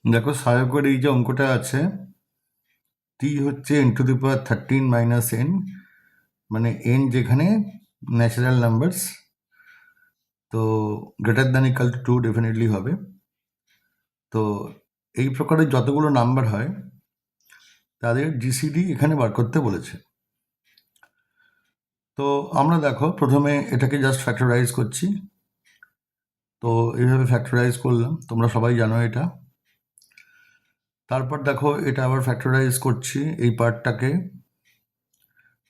দেখো সহায়কের এই যে অঙ্কটা আছে, টি হচ্ছে n⁻13 - মানে n যেখানে ন্যাচারাল নাম্বারস, তো greater than equal to 2 definitely হবে। তো এই প্রকারের যতগুলো নাম্বার হয় তাদের জিসিডি এখানে বার করতে বলেছে। তো আমরা দেখো প্রথমে এটাকে জাস্ট ফ্যাক্টরাইজ করছি। তো এইভাবে ফ্যাক্টরাইজ করলাম, তোমরা সবাই জানো এটা। তারপর দেখো এটা আবার ফ্যাক্টরাইজ করছি, এই পার্টটাকে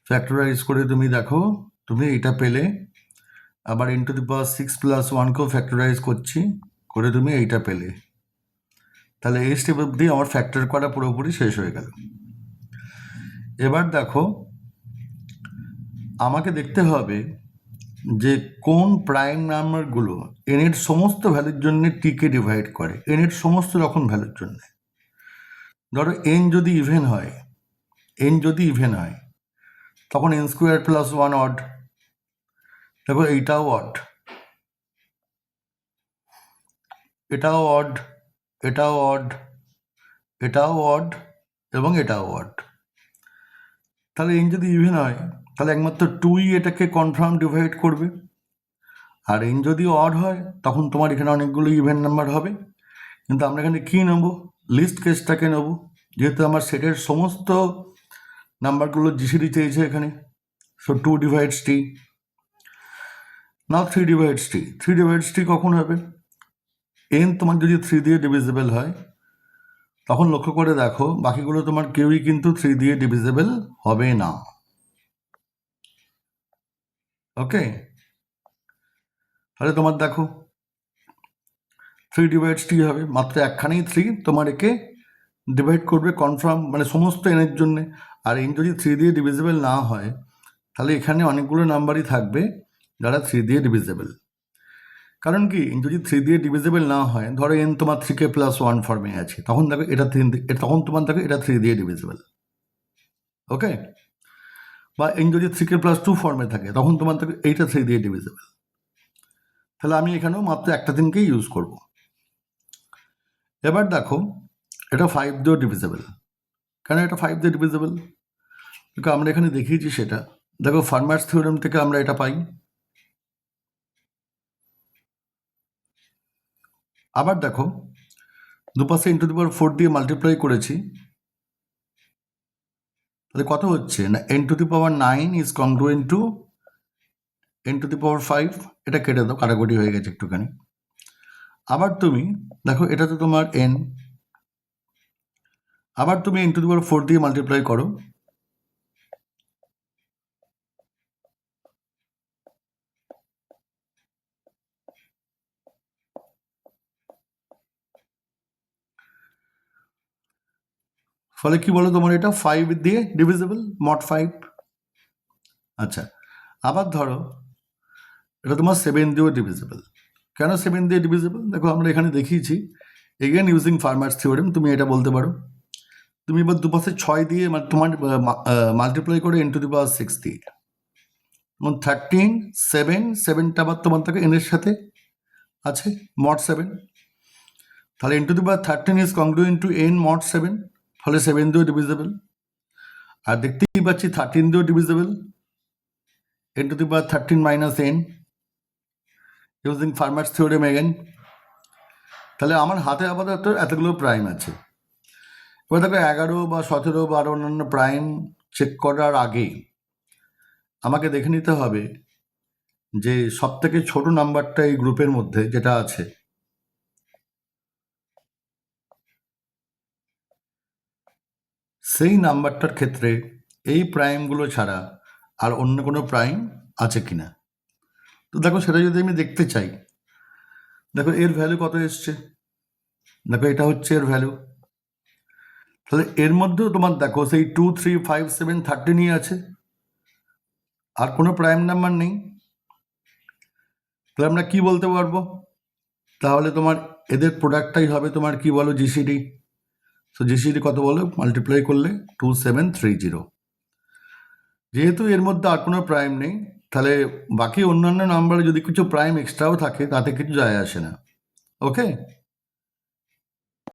ফ্যাক্টরাইজ করে তুমি দেখো তুমি এটা পেলে। আবার n⁻6 + 1কেও ফ্যাক্টরাইজ করছি, করে তুমি এইটা পেলে। তাহলে এই স্টেপ অবধি আমার ফ্যাক্টর করা পুরোপুরি শেষ হয়ে গেল। এবার দেখো আমাকে দেখতে হবে যে কোন প্রাইম নাম্বারগুলো n এর সমস্ত ভ্যালুর জন্য টিকে ডিভাইড করে, n এর সমস্ত রকম ভ্যালুর জন্য। ধরো n যদি ইভেন হয়, তখন n² + 1 অড। দেখো এইটাও অড, এটাও অড, এটাও অড, এটাও অড এবং এটাও অড। তাহলে n যদি ইভেন হয় তাহলে একমাত্র 2ই এটাকে কনফার্ম ডিভাইড করবে। আর n যদি অড হয় তখন তোমার এখানে অনেকগুলো ইভেন নাম্বার হবে, কিন্তু আমরা এখানে কী নেব? লিস্ট কেসটাকে নেব, যেহেতু আমার সেটের সমস্ত নাম্বারগুলো জিসিডি চেয়েছে এখানে। সো 2 ডিভাইডস t, নাও 3 ডিভাইডস t। 3 ডিভাইডস t কখন হবে? n তোমার যদি 3 দিয়ে ডিভিজিবল হয়, তখন লক্ষ্য করে দেখো বাকিগুলো তোমার কেউই কিন্তু 3 দিয়ে ডিভিজিবল হবে না। ওকে, তাহলে তোমার দেখো 3 ডিভাইডস t হবে, মাত্র একখানেই 3 তোমার একে ডিভাইড করবে কনফার্ম, মানে সমস্ত এনের জন্যে। আর n যদি 3 দিয়ে ডিভিজিবল না হয় তাহলে এখানে অনেকগুলো নাম্বারই থাকবে যারা 3 দিয়ে ডিভিজিবল। কারণ কি, যদি 3 দিয়ে ডিভিজিবল না হয়, ধরো n তোমার 3k + 1 ফর্মে আছে, তখন দেখো তখন তোমার দেখো এটা 3 দিয়ে ডিভিজিবল। ওকে, বা n যদি 3k + 2 ফর্মে থাকে, তখন তোমার দেখো এইটা 3 দিয়ে ডিভিজিবল। তাহলে আমি এখানেও মাত্র একটা দিনকেই ইউজ করব। এবার দেখো এটা 5 দিয়েও ডিভিজিবল। কেন এটা 5 দিয়ে ডিভিজিবল? দেখো আমরা এখানে দেখিয়েছি সেটা। দেখো ফার্মার্স থিওরেম থেকে আমরা এটা পাই। আবার দেখো দুপাশে n⁻4 দিয়ে মাল্টিপ্লাই করেছি, তাহলে কত হচ্ছে না n⁻9 is congruent two n⁻5। এটা কেটে দাও, কাটাকুটি হয়ে গেছে একটুখানি। আবার তুমি দেখো এটা তো তোমার n, আবার তুমি n⁻4 দিয়ে মাল্টিপ্লাই করো, ফলে কি বলো তোমার এটা 5 দিয়ে ডিভিজিবল, মড 5। আচ্ছা, আবার ধরো এটা তোমার 7 দিয়েও ডিভিজিবল। কেন 7 দিয়ে ডিভিজিবল? দেখো আমরা এখানে দেখিয়েছি, এগেন ইউজিং ফার্মার্স থিওরেম তুমি এটা বলতে পারো। তুমি এবার দুপাশে 6 দিয়ে তোমার মাল্টিপ্লাই করে n⁻6 দিয়ে, 13, 7, 7টা আবার তোমার থাকে n এর সাথে আছে, মড 7। তাহলে n⁻13 is congruent to n mod 7, ফলে 7 দিয়েও ডিভিজিবল। আর দেখতেই পাচ্ছি 13 দিয়েও divisible, n⁻13 - n using farmers theorem again. তাহলে আমার হাতে আপাতত এতগুলো প্রাইম আছে। এবার দেখো 11 বা 17 বা আরও অন্যান্য প্রাইম চেক করার আগে আমাকে দেখে নিতে হবে যে সব থেকে ছোট নাম্বারটা এই গ্রুপের মধ্যে যেটা আছে, সেই নাম্বারটার ক্ষেত্রে এই প্রাইমগুলো ছাড়া আর অন্য কোনো প্রাইম আছে কিনা। তো দেখো সেটা যদি আমি দেখতে চাই, দেখো এর ভ্যালু কত এসছে, দেখো এটা হচ্ছে এর ভ্যালু। তাহলে এর মধ্যেও তোমার দেখো সেই 2, 3, 5, 7, 13ই আছে, আর কোনো প্রাইম নাম্বার নেই। তাহলে আমরা কি বলতে পারবো? তাহলে তোমার এদের প্রোডাক্টটাই হবে তোমার কি বলো, জিসিডি। তো জিসিডি কত বলো, মাল্টিপ্লাই করলে 2730। যেহেতু এর মধ্যে আর কোনো প্রাইম নেই, তাহলে বাকি অন্যান্য নাম্বারে যদি কিছু প্রাইম এক্সট্রাও থাকে তাতে কিছু যায় আসে না। ওকে।